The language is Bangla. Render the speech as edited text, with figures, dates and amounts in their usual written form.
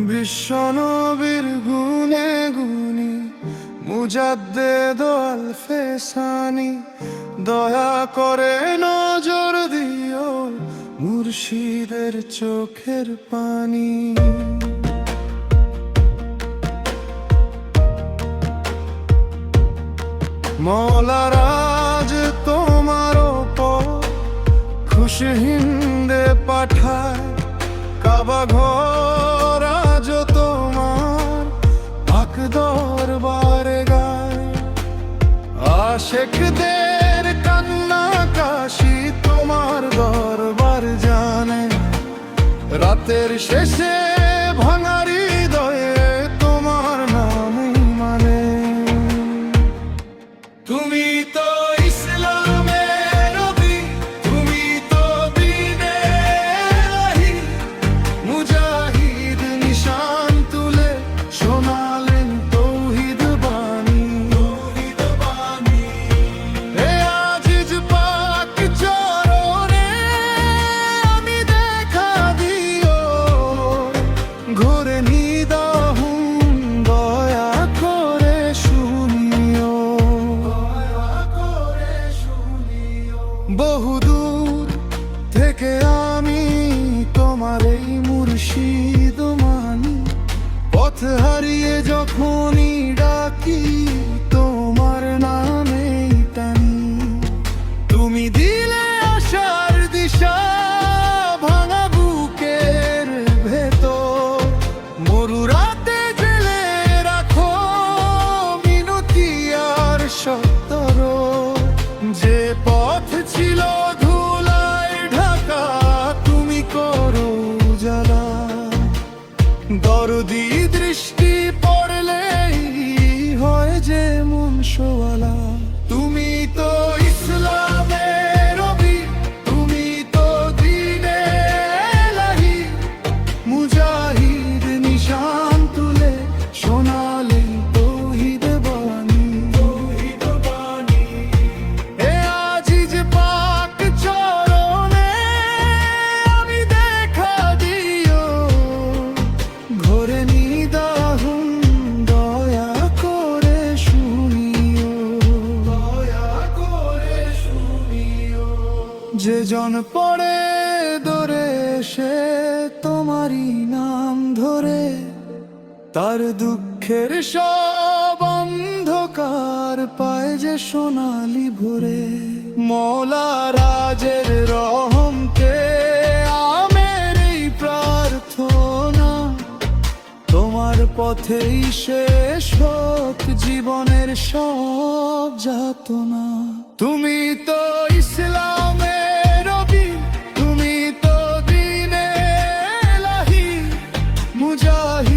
বিশ্বনবীর গুনে গুনি মুজাদ্দেদ আল ফেসানি, দয়া করে নজর দিও মুর্শিদের চোখের পানি। মওলার আজ তোমার ওপর খুশি হিন্দে পাঠায়, কাবা ঘর আজ তোমার পাক দরবারে গায়। আশেকদের কান্না কাশি তোমার দরবার জানে, রাতের শেষে ভাঙা হৃদয়ে তোমার নামই মানে। তুমি তো ইসলামের নবী, তুমি তো দ্বীনের ইলাহি, মুজাহিদ নিশান তুলে শোনালেন তৌহিদ বাণী। হে আজিজ পাক চরণে আমি দেখা দিও, ঘোরে নিদাহুম দয়া করে শুনিও। বহুদূর থেকে আমি তোমার এই মুর্শিদ মানি, পথ হারিয়ে যখনই ডাকি তোমার নামেই টানি। তুমি দিলে আশার দিশা ভাঙা বুকের ভেতর, মরু রাতে জেলে রাখো মিনতি আর সত্তর। যে পথ ছিল ধুলায় ঢাকা তুমি করো উজালা, দরদি দৃষ্টি পড়লেই হয় যে মন সোয়ালা। তুমি তো ইসলামের নবী, তুমি তো দ্বীনের ইলাহি, মুজাহিদ নিশান তুলে শোনালেন তৌহিদ বাণী। হে আজিজ পাক চরণে আমি দেখা দিও, ঘোরে নিদাহুম দয়া করে শুনিও। যে জন পড়ে দরে সে তোমারই নাম ধরে, তার দুঃখের সব অন্ধকার পায় যে সোনালি ভরে। মওলা রাজের রহমতে আমের এই প্রার্থনা, তোমার পথেই শেষ হোক জীবনের সব যাতনা। তুমি তো ইসলামের নবী, তুমি তো দ্বীনের ইলাহি, মুজাহিদ